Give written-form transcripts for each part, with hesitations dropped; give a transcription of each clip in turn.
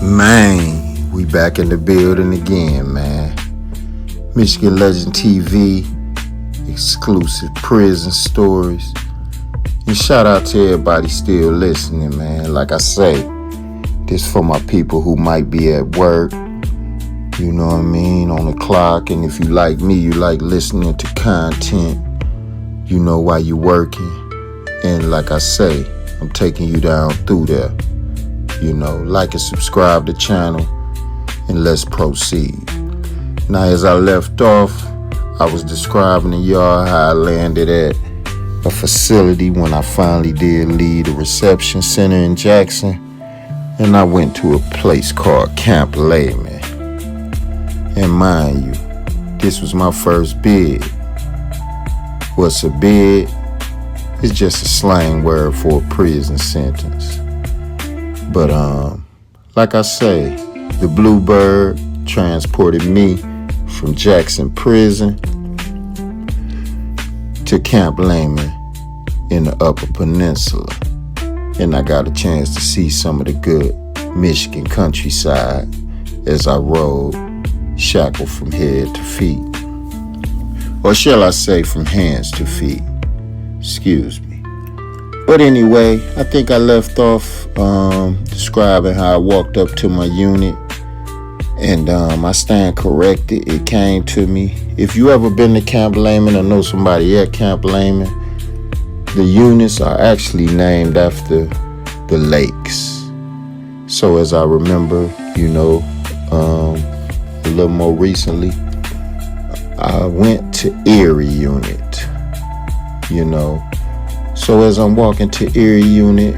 Man, we back in the building again, man. Michigan Legend TV, exclusive prison stories. And shout out to everybody still listening, man. Like I say, this for my people who might be at work, you know what I mean, on the clock. And if you like me, you like listening to content, you know, while you're working. And like I say, I'm taking you down through there. You know, like and subscribe to the channel, and let's proceed. Now, as I left off, I was describing the yard how I landed at a facility when I finally did leave the reception center in Jackson, and I went to a place called Camp Lehman. And mind you, this was my first bid. What's a bid? It's just a slang word for a prison sentence. But like I say, the Bluebird transported me from Jackson Prison to Camp Lehman in the Upper Peninsula. And I got a chance to see some of the good Michigan countryside as I rode, shackled from head to feet. Or shall I say from hands to feet? Excuse me. But anyway, I think I left off describing how I walked up to my unit, and I stand corrected. It came to me. If you ever been to Camp Lehman or know somebody at Camp Lehman, the units are actually named after the lakes. So as I remember, you know, a little more recently, I went to Erie unit, you know. So as I'm walking to Erie unit,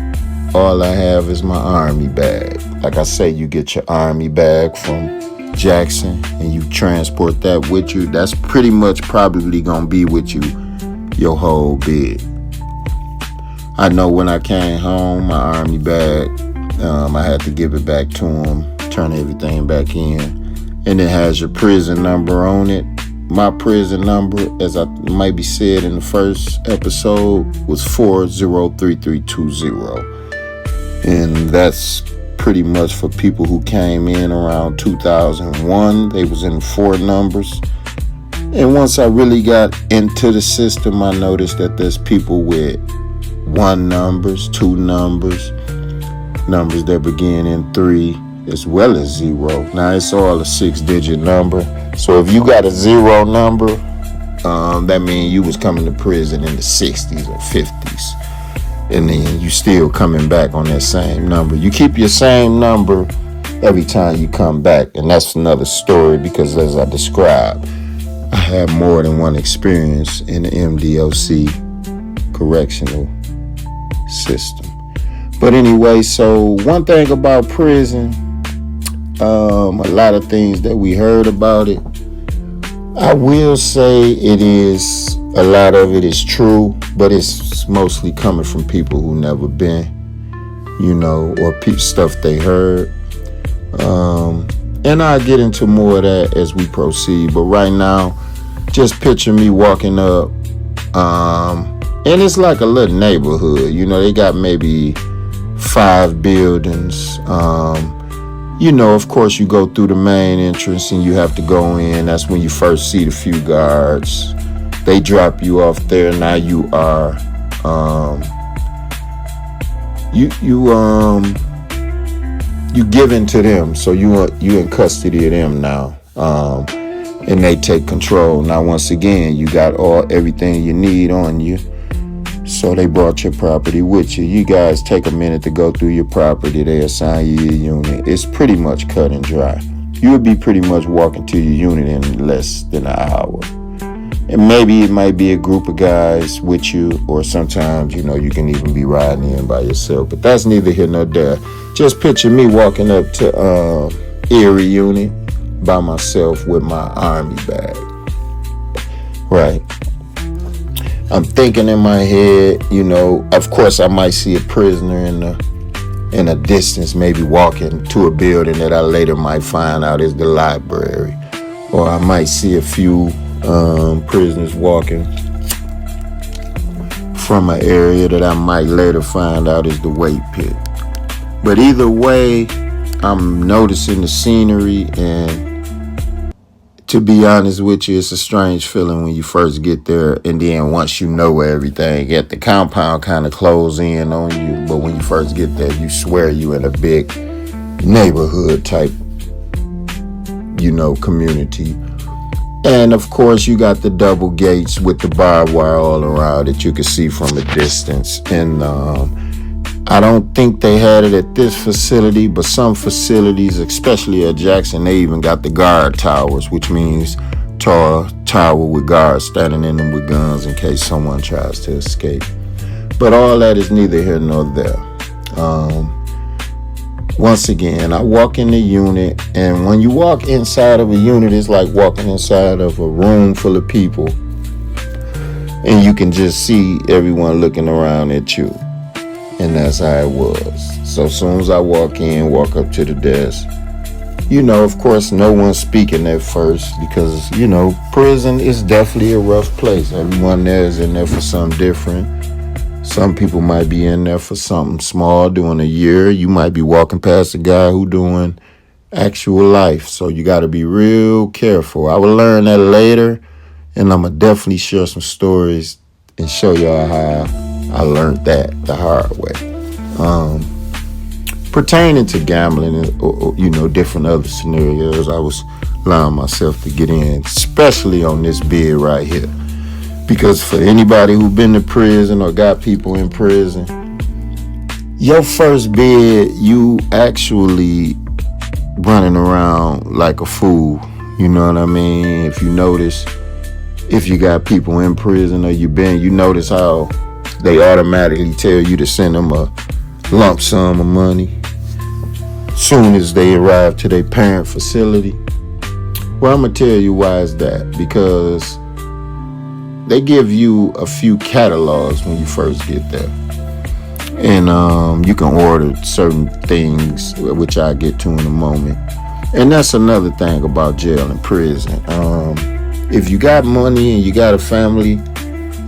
all I have is my army bag. Like I say, you get your army bag from Jackson and you transport that with you. That's pretty much probably gonna be with you your whole bid. I know when I came home, my army bag, I had to give it back to them, turn everything back in. And it has your prison number on it. My prison number, as I maybe said in the first episode, was 403320. And that's pretty much for people who came in around 2001. They was in 4 numbers. And once I really got into the system, I noticed that there's people with 1 numbers, 2 numbers, numbers that begin in 3, as well as 0. Now, it's all a 6-digit number. So if you got a 0 number, that means you was coming to prison in the 60s or 50s. And then you still coming back on that same number. You keep your same number every time you come back. And that's another story, because as I described, I had more than one experience in the M.D.O.C. correctional system. But anyway, so one thing about prison, a lot of things that we heard about it, I will say a lot of it is true, but it's mostly coming from people who never been, you know, or stuff they heard. And I'll get into more of that as we proceed. But right now, just picture me walking up, and it's like a little neighborhood. You know, they got maybe 5 buildings. You know, of course, you go through the main entrance and you have to go in. That's when you first see the few guards. They drop you off there. Now you are, you given to them. So you in custody of them now, and they take control. Now, once again, you got everything you need on you. So they brought your property with you. You guys take a minute to go through your property. They assign you your unit. It's pretty much cut and dry. You would be pretty much walking to your unit in less than an hour. And maybe it might be a group of guys with you, or sometimes, you know, you can even be riding in by yourself. But that's neither here nor there. Just picture me walking up to Erie unit by myself with my army bag. Right. I'm thinking in my head, you know, of course I might see a prisoner in a distance, maybe walking to a building that I later might find out is the library. Or I might see a few prisoners walking from an area that I might later find out is the weight pit. But either way, I'm noticing the scenery, and to be honest with you, it's a strange feeling when you first get there, and then once you know everything, at the compound kind of close in on you, but when you first get there, you swear you in a big neighborhood type, community. And of course, you got the double gates with the barbed wire all around that you can see from a distance. And I don't think they had it at this facility, but some facilities, especially at Jackson, they even got the guard towers, which means tall tower with guards standing in them with guns in case someone tries to escape. But all that is neither here nor there. Once again, I walk in the unit, and when you walk inside of a unit, it's like walking inside of a room full of people, and you can just see everyone looking around at you. And that's how it was. So as soon as I walk up to the desk, of course, no one's speaking at first because, prison is definitely a rough place. Everyone there is in there for something different. Some people might be in there for something small, doing a year. You might be walking past a guy who doing actual life. So you got to be real careful. I will learn that later, and I'm going to definitely share some stories and show y'all how I learned that the hard way. Pertaining to gambling and, different other scenarios, I was allowing myself to get in, especially on this bid right here. Because for anybody who been to prison or got people in prison, your first bid, you actually running around like a fool. You know what I mean? If you notice, if you got people in prison or you notice how they automatically tell you to send them a lump sum of money soon as they arrive to their parent facility. Well, I'm going to tell you why is that. Because they give you a few catalogs when you first get there. And you can order certain things, which I'll get to in a moment. And that's another thing about jail and prison. If you got money and you got a family,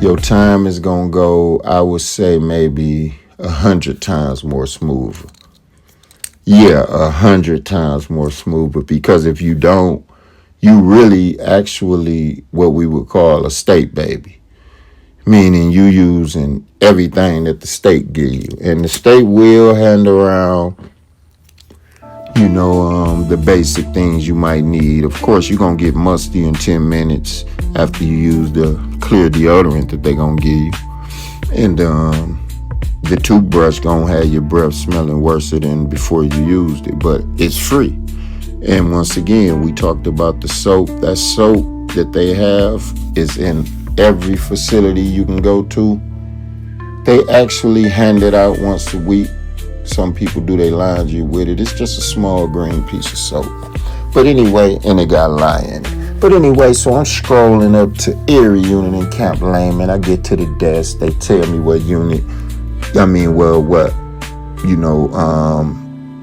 your time is going to go, I would say, maybe 100 times more smoother. Yeah, 100 times more smoother. Because if you don't, you really actually what we would call a state baby. Meaning you using everything that the state give you. And the state will hand around, the basic things you might need. Of course, you're going to get musty in 10 minutes after you use the clear deodorant that they're going to give you. And the toothbrush going to have your breath smelling worse than before you used it. But it's free. And once again, we talked about the soap. That soap that they have is in every facility you can go to. They actually hand it out once a week. Some people do their laundry with it. It's just a small green piece of soap. But anyway, and it got lye in it. But anyway, so I'm scrolling up to Erie unit in Camp Lehman. I get to the desk. They tell me what unit.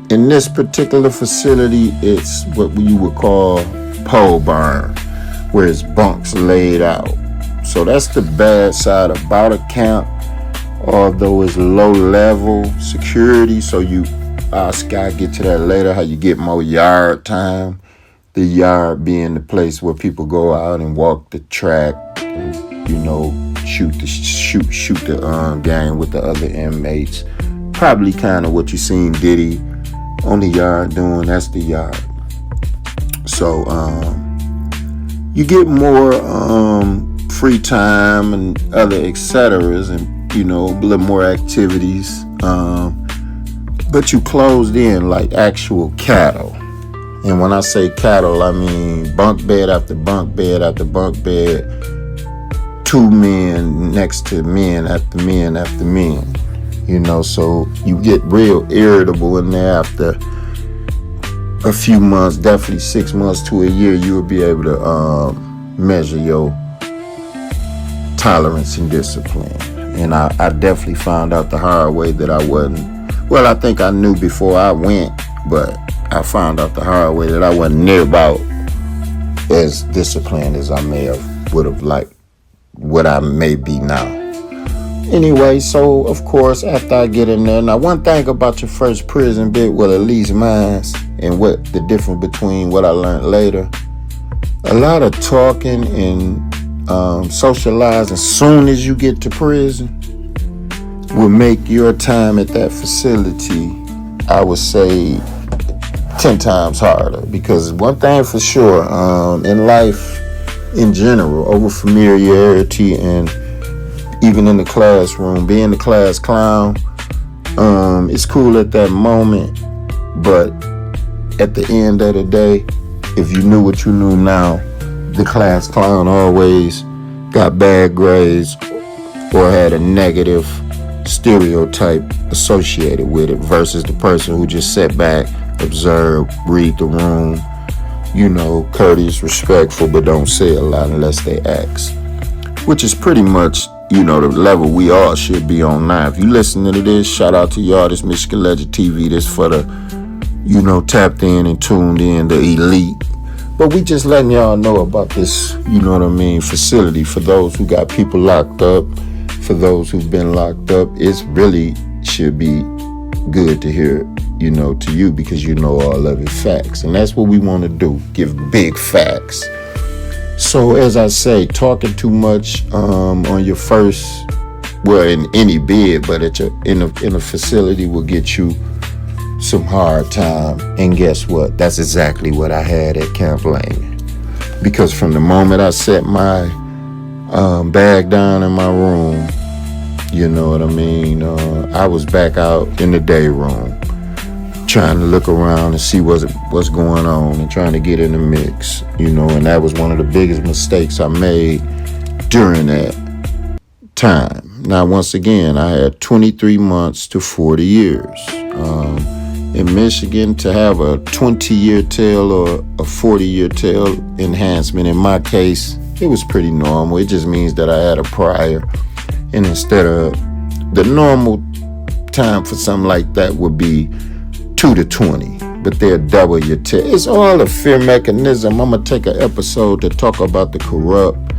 In this particular facility, it's what you would call pole barn, where it's bunks laid out. So that's the bad side about a camp, although it's low level security. So I'll get to that later, how you get more yard time. The yard being the place where people go out and walk the track and, shoot the game with the other inmates. Probably kind of what you seen Diddy on the yard doing. That's the yard. So you get more free time and other etceteras and a little more activities, but you closed in like actual cattle. And when I say cattle, I mean bunk bed after bunk bed after bunk bed, two men next to men after men after men. So you get real irritable in there after a few months, definitely 6 months to a year. You will be able to measure your tolerance and discipline. And I definitely found out the hard way that I wasn't, I think I knew before I went, but I found out the hard way that I wasn't near about as disciplined as I would have liked what I may be now. Anyway, so of course, after I get in there, now one thing about your first prison bit, well, at least mine's, and what the difference between what I learned later, a lot of talking and socializing soon as you get to prison will make your time at that facility, I would say, 10 times harder. Because one thing for sure, in life in general, over familiarity and even in the classroom, being the class clown, it's cool at that moment, but at the end of the day, if you knew what you knew now, the class clown always got bad grades or had a negative stereotype associated with it versus the person who just sat back, observed, read the room, courteous, respectful, but don't say a lot unless they ask, which is pretty much the level we all should be on now. If you listening to this, shout out to y'all. This Michigan Legend TV. This for the, tapped in and tuned in, the elite. But we just letting y'all know about this, facility for those who got people locked up, for those who've been locked up. It's really should be good to hear, to you, because you know all of it facts. And that's what we want to do, give big facts. So as I say, talking too much on your first, well, in any bid, but in a facility will get you some hard time. And guess what? That's exactly what I had at Camp Lehman. Because from the moment I set my bag down in my room, you know what I mean, I was back out in the day room, trying to look around and see what's going on and trying to get in the mix, and that was one of the biggest mistakes I made during that time. Now, once again, I had 23 months to 40 years. In Michigan, to have a 20-year tail or a 40-year tail enhancement, in my case, it was pretty normal. It just means that I had a prior, and instead of the normal time for something like that would be 2 to 20, but they'll double your tail. It's all a fear mechanism. I'm going to take an episode to talk about the corrupt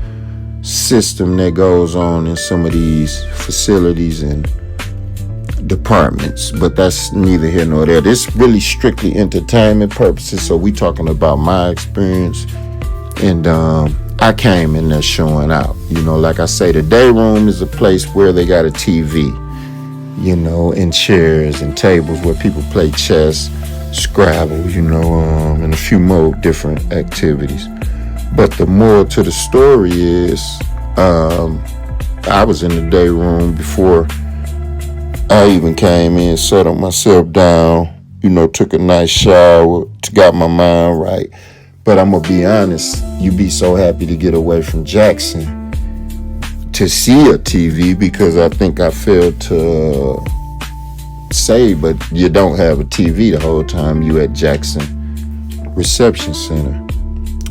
system that goes on in some of these facilities and departments, but that's neither here nor there. This really strictly entertainment purposes, so we talking about my experience, and I came in there showing out. Like I say, the day room is a place where they got a TV, and chairs and tables where people play chess, Scrabble, and a few more different activities. But the moral to the story is, I was in the day room before I even came in, settled myself down, took a nice shower, got my mind right. But I'm going to be honest, you be so happy to get away from Jackson to see a TV, because I think I failed to say, but you don't have a TV the whole time you at Jackson Reception Center.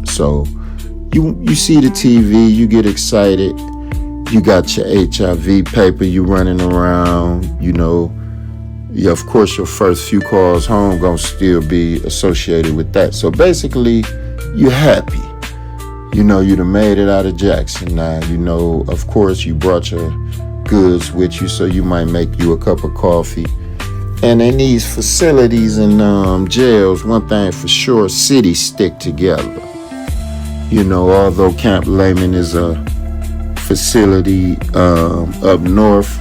So you see the TV, you get excited, you got your HIV paper, you running around, of course your first few calls home gonna still be associated with that. So basically, you're happy. You done made it out of Jackson. Now, of course, you brought your goods with you, so you might make you a cup of coffee. And in these facilities and jails, one thing for sure, cities stick together. Although Camp Lehman is a facility up north,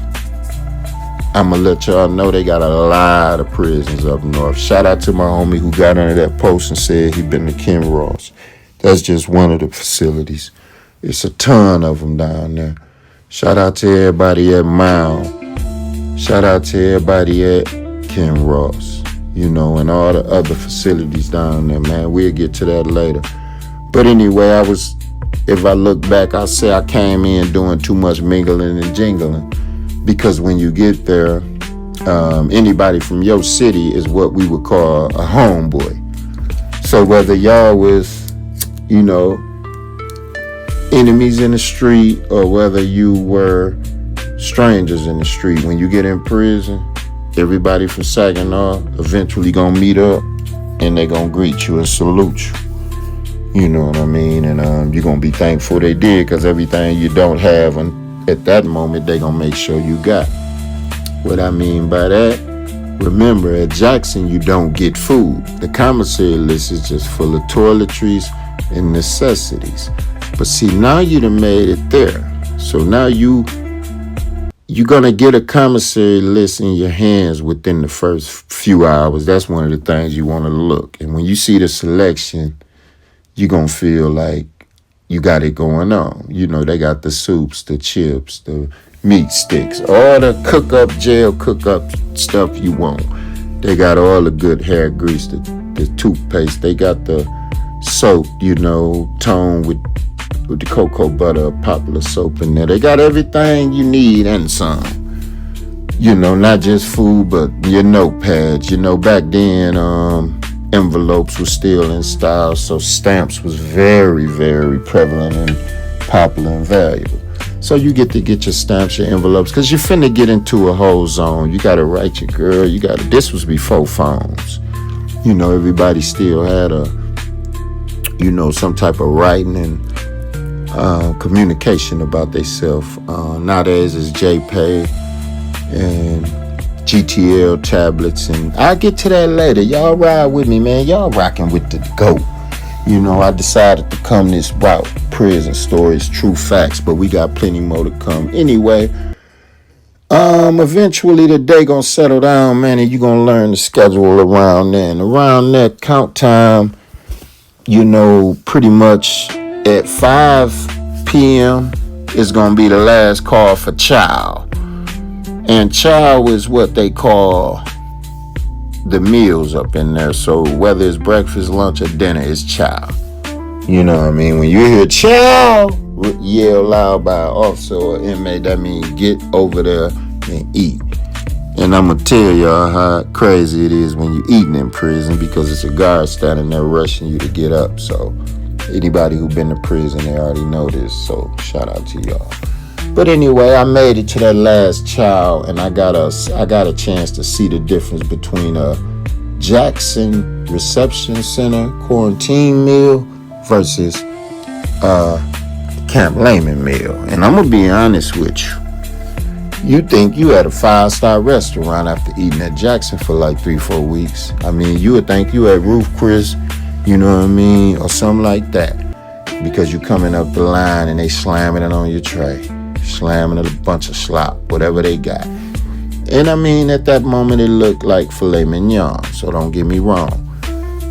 I'm going to let y'all know they got a lot of prisons up north. Shout out to my homie who got under that post and said he been to Ken Ross. That's just one of the facilities. It's a ton of them down there. Shout out to everybody at Mound. Shout out to everybody at Ken Ross, and all the other facilities down there, man. We'll get to that later. But anyway, if I look back, I say I came in doing too much mingling and jingling, because when you get there, anybody from your city is what we would call a homeboy. So whether y'all was, enemies in the street, or whether you were strangers in the street, when you get in prison, everybody from Saginaw eventually gonna meet up and they gonna greet you and salute you. You know what I mean? And you're gonna be thankful they did, because everything you don't have at that moment, they gonna make sure you got. What I mean by that, remember at Jackson, you don't get food. The commissary list is just full of toiletries and necessities. But see, now you done made it there. So now you're gonna get a commissary list in your hands within the first few hours. That's one of the things you want to look. And when you see the selection, you're gonna feel like you got it going on. You know, they got the soups, the chips, the meat sticks, all the jail cook up stuff you want. They got all the good hair grease, the toothpaste. They got the soap, toned with the cocoa butter, popular soap in there. They got everything you need and some. Not just food, but your notepads. Back then, envelopes were still in style, so stamps was very, very prevalent and popular and valuable. So you get your stamps, your envelopes, because you're finna get into a whole zone. You gotta write your girl. This was before phones. Everybody still had some type of writing and communication about themselves. Nowadays it's JPEG and GTL tablets, and I'll get to that later. Y'all ride with me, man. Y'all rocking with the GOAT. I decided to come this route. Prison stories, true facts, but we got plenty more to come. Anyway, eventually the day gonna settle down, man, and you gonna learn the schedule around there. And around that count time, pretty much at 5 p.m. is gonna be the last call for chow. And chow is what they call the meals up in there. So whether it's breakfast, lunch, or dinner, it's chow. You know what I mean? When you hear chow yell loud by an officer or inmate, that means get over there and eat. And I'm going to tell y'all how crazy it is when you're eating in prison, because it's a guard standing there rushing you to get up. So anybody who been to prison, they already know this. So shout out to y'all. But anyway, I made it to that last chow, and I got a chance to see the difference between a Jackson Reception Center quarantine meal versus Camp Lehman meal. And I'm gonna be honest with you. You think you at a 5-star restaurant after eating at Jackson for like 3-4 weeks. I mean, you would think you at Roof Chris, or something like that, because you coming up the line and they slamming it on your tray. Slamming a bunch of slop, whatever they got. And I mean, at that moment, it looked like filet mignon, so don't get me wrong.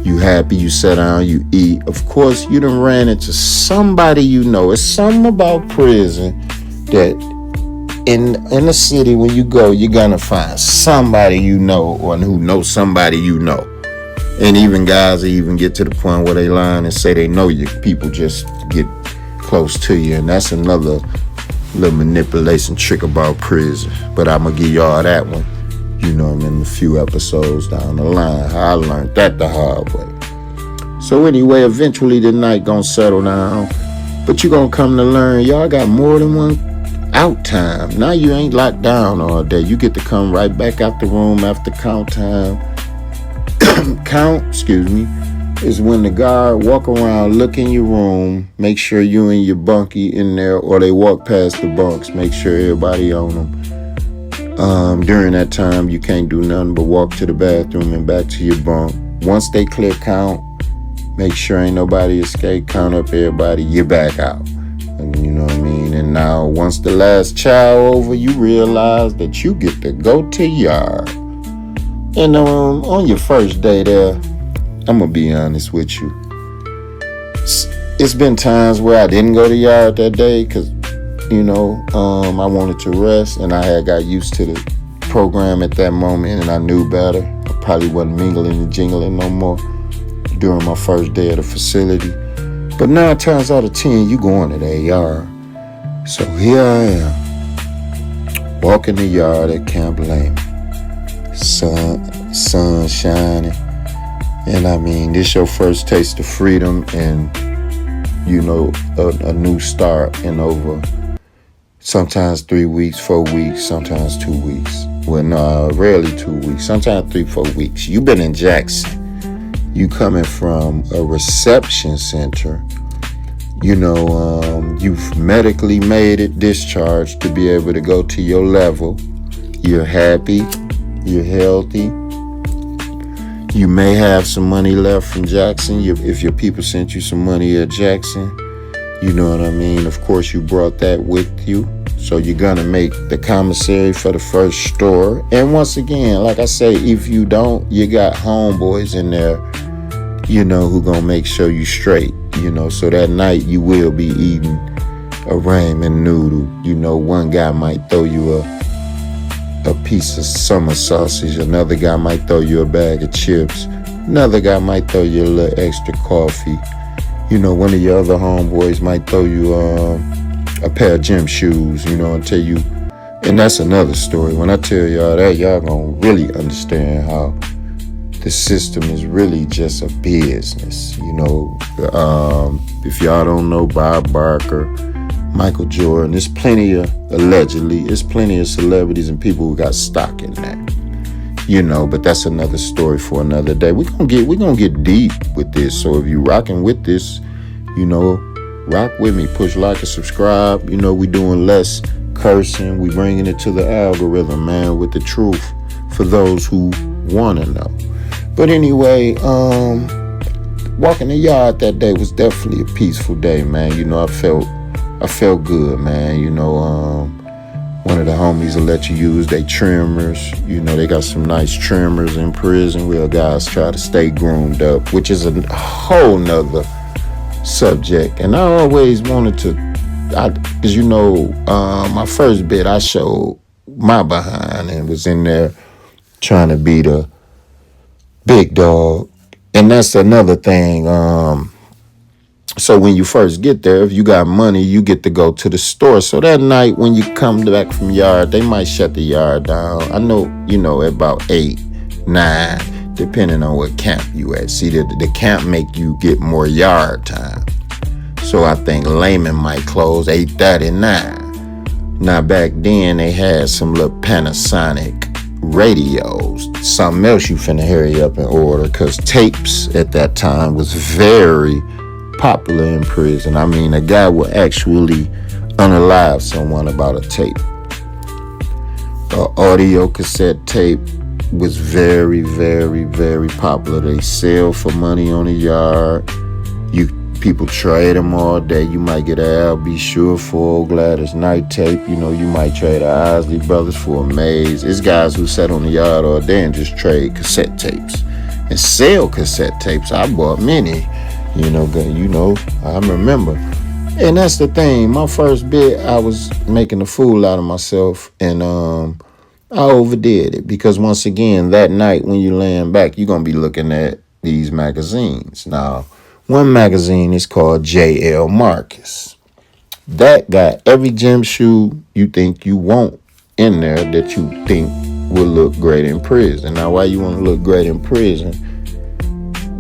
You happy, you sit down, you eat. Of course, you done ran into somebody you know. It's something about prison that in the city, when you go, you're gonna find somebody you know or who knows somebody you know. And even guys even get to the point where they lie and say they know you. People just get close to you, and that's another little manipulation trick about prison. But I'm gonna give y'all that one, in a few episodes down the line, how I learned that the hard way. So anyway, eventually the night gonna settle down, but you gonna come to learn y'all got more than one out time. Now you ain't locked down all day. You get to come right back out the room after count time. Is when the guard walk around, look in your room, make sure you and your bunkie in there, or they walk past the bunks, make sure everybody on them. During that time, you can't do nothing but walk to the bathroom and back to your bunk. Once they clear count, make sure ain't nobody escape, count up everybody, you're back out. And you know what I mean? And now, once the last chow over, you realize that you get to go to yard. And on your first day there, I'm going to be honest with you. It's been times where I didn't go to yard that day because, I wanted to rest, and I had got used to the program at that moment, and I knew better. I probably wasn't mingling and jingling no more during my first day at the facility. But 9 times out of 10, you going to that yard. So here I am, walking the yard at Camp Lehman. Sun shining. And I mean, this your first taste of freedom and, a new start in over sometimes 3 weeks, 4 weeks, sometimes 2 weeks. Well, no, rarely 2 weeks, sometimes 3-4 weeks. You've been in Jackson. You coming from a reception center, You've medically made it, discharged to be able to go to your level. You're happy, you're healthy. You may have some money left from Jackson if your people sent you some money at Jackson. You know what I mean? Of course, you brought that with you. So you're going to make the commissary for the first store. And once again, like I say, if you don't, you got homeboys in there, who going to make sure you straight. So that night you will be eating a ramen noodle. One guy might throw you a piece of summer sausage. Another guy might throw you a bag of chips. Another guy might throw you a little extra coffee. One of your other homeboys might throw you a pair of gym shoes, and tell you. And that's another story. When I tell y'all that, y'all gonna really understand how the system is really just a business. If y'all don't know Bob Barker, Michael Jordan, there's plenty of celebrities and people who got stock in that. But that's another story for another day. We're gonna get deep with this. So if you rocking with this, rock with me. Push like and subscribe. We doing less cursing. We bringing it to the algorithm, man, with the truth for those who wanna know. But anyway, walking the yard that day was definitely a peaceful day, man. I felt good, man. One of the homies will let you use their trimmers. They got some nice trimmers in prison where guys try to stay groomed up, which is a whole nother subject. And I always wanted to, because my first bit I showed my behind and was in there trying to be the big dog. And that's another thing. So when you first get there, if you got money, you get to go to the store. So that night when you come back from yard, they might shut the yard down. I know, at about 8, 9, depending on what camp you at. See, the camp make you get more yard time. So I think Lehman might close 8:30, 9. Now back then they had some little Panasonic radios. Something else you finna hurry up and order, because tapes at that time was very popular in prison. I mean, a guy would actually unalive someone about a tape. Audio cassette tape was very, very, very popular. They sell for money on the yard. People trade them all day. You might get a Al B. Sure for Gladys Knight tape. You might trade a Isley Brothers for a Maze. It's guys who sat on the yard all day and just trade cassette tapes and sell cassette tapes. I bought many. I remember. And that's the thing. My first bit, I was making a fool out of myself, and I overdid it, because once again, that night when you're laying back, you're going to be looking at these magazines. Now, one magazine is called J.L. Marcus. That got every gym shoe you think you want in there that you think will look great in prison. Now, why you want to look great in prison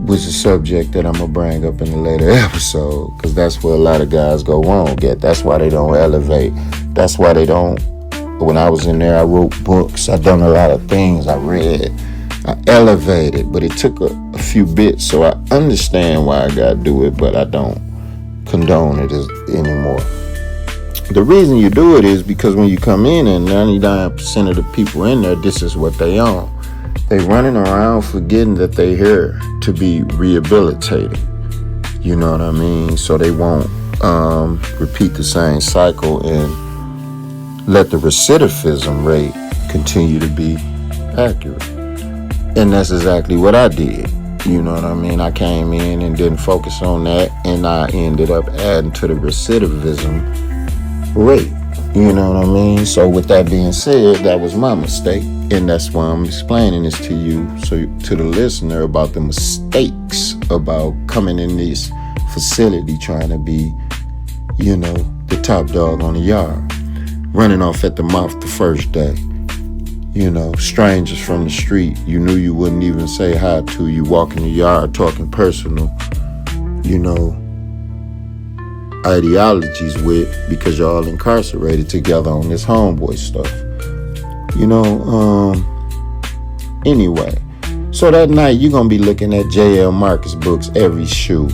was a subject that I'm going to bring up in a later episode, because that's where a lot of guys go wrong at. That's why they don't elevate. That's why they don't. When I was in there, I wrote books. I done a lot of things. I read. I elevated, but it took a few bits, so I understand why I got to do it, but I don't condone it anymore. The reason you do it is because when you come in and 99% of the people in there, this is what they own. They running around forgetting that they here to be rehabilitated. You know what I mean? So they won't repeat the same cycle and let the recidivism rate continue to be accurate. And that's exactly what I did. You know what I mean? I came in and didn't focus on that, and I ended up adding to the recidivism rate. You know what I mean? So with that being said, that was my mistake. And that's why I'm explaining this to you, so to the listener, about the mistakes about coming in this facility trying to be, the top dog on the yard. Running off at the mouth the first day. Strangers from the street you knew you wouldn't even say hi to. You walk in the yard talking personal, ideologies with, because y'all incarcerated together on this homeboy stuff. Anyway, so that night you're going to be looking at J.L. Marcus books, every shoe.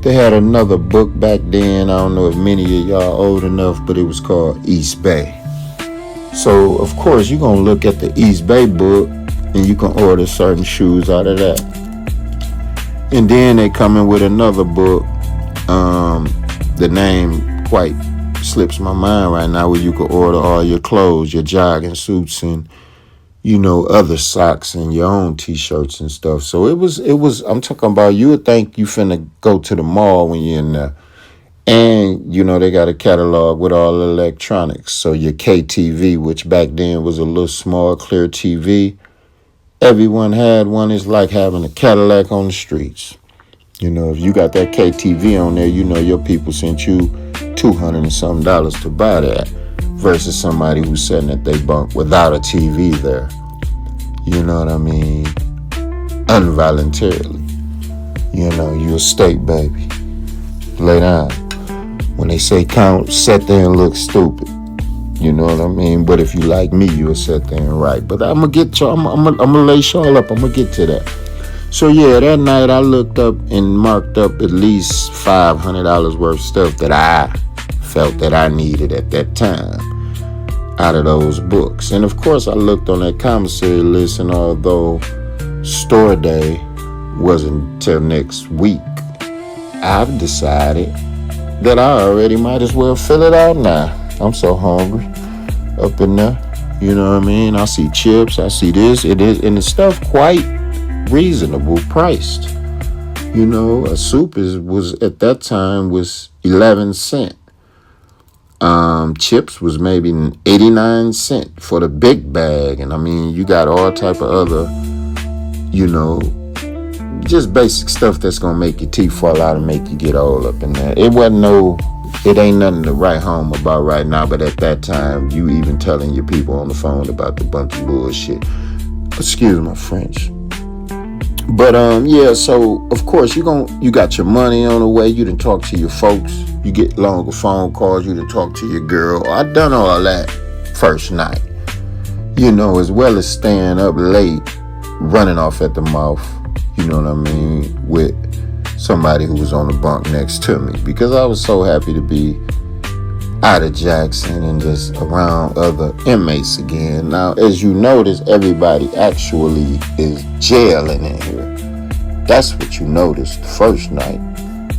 They had another book back then. I don't know if many of y'all old enough, but it was called East Bay. So, of course, you're going to look at the East Bay book and you can order certain shoes out of that. And then they come in with another book. The name quite slips my mind right now, where you can order all your clothes, your jogging suits and, other socks and your own t-shirts and stuff. So it was, I'm talking about, you would think you finna go to the mall when you're in there. And, they got a catalog with all the electronics. So your KTV, which back then was a little small, clear TV, everyone had one. It's like having a Cadillac on the streets. If you got that KTV on there, your people sent you $200 and something to buy that, versus somebody who's sitting at their bunk without a TV there. You know what I mean? Involuntarily. You a steak baby. Lay down. When they say count, sit there and look stupid. You know what I mean? But if you like me, you'll sit there and write. But I'm gonna get y'all. I'm gonna lace y'all up. I'm gonna get to that. So yeah, that night I looked up and marked up at least $500 worth of stuff that I felt that I needed at that time out of those books. And of course I looked on that commissary list, and although store day wasn't till next week, I've decided that I already might as well fill it out now. I'm so hungry up in there. You know what I mean? I see chips, I see this, it is, and the stuff quite reasonable priced. A soup was at that time was 11 cents. Chips was maybe 89 cents for the big bag. And I mean, you got all type of other, just basic stuff that's gonna make your teeth fall out and make you get old up in there. It ain't nothing to write home about right now, but at that time, you even telling your people on the phone about the bunch of bullshit. Excuse my French. But yeah, so of course you got your money on the way. You done talk to your folks. You get longer phone calls. You done talk to your girl. I done all that first night. As well as staying up late, running off at the mouth. You know what I mean? With somebody who was on the bunk next to me, because I was so happy to be out of Jackson and just around other inmates again. Now, as you notice, everybody actually is jailing in here. That's what you noticed the first night.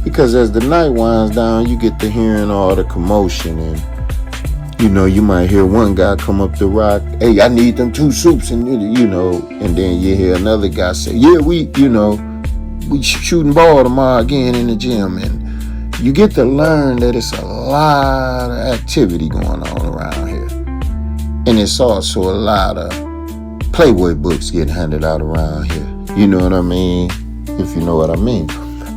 Because as the night winds down, you get to hearing all the commotion, and you might hear one guy come up the rock, hey, I need them 2 soups, and and then you hear another guy say, yeah, we shooting ball tomorrow again in the gym. And you get to learn that it's a lot of activity going on around here. And it's also a lot of Playboy books getting handed out around here. You know what I mean? If you know what I mean.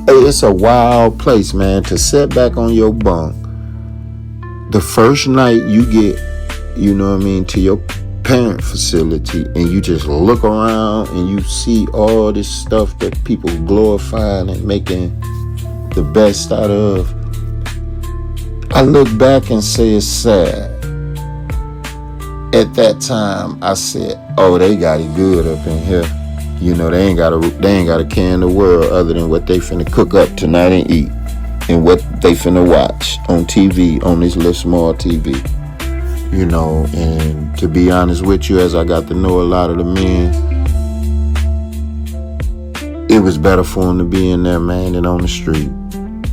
Hey, it's a wild place, man, to sit back on your bunk. The first night you get, to your parent facility, and you just look around and you see all this stuff that people glorifying and making the best out of. I look back and say it's sad. At that time, I said, "Oh, they got it good up in here. They ain't got a care in the world other than what they finna cook up tonight and eat, and what they finna watch on TV, on this little small TV." And to be honest with you, as I got to know a lot of the men, it was better for them to be in there, man, than on the street.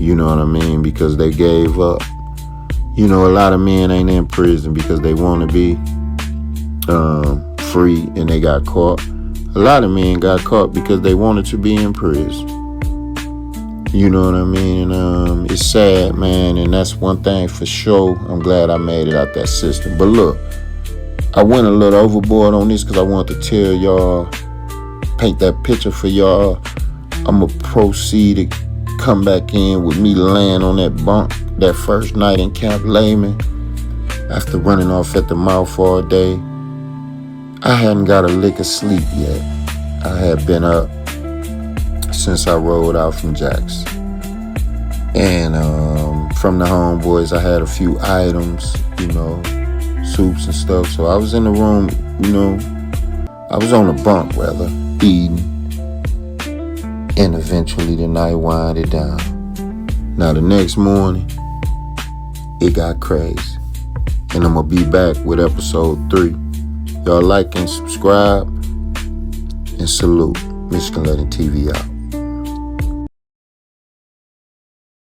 You know what I mean? Because they gave up. A lot of men ain't in prison because they want to be free and they got caught. A lot of men got caught because they wanted to be in prison. You know what I mean? And it's sad, man, and that's one thing for sure. I'm glad I made it out that system. But look, I went a little overboard on this because I wanted to tell y'all, paint that picture for y'all. I'm going to proceed to come back in with me laying on that bunk that first night in Camp Lehman after running off at the mouth all day. I hadn't got a lick of sleep yet. I had been up since I rolled out from Jackson. And from the homeboys, I had a few items, soups and stuff. So I was in the room, I was on the bunk rather, eating. And eventually the night winded down. Now the next morning, it got crazy. And I'm going to be back with episode 3. Y'all like and subscribe and salute. Michigan Letting TV out.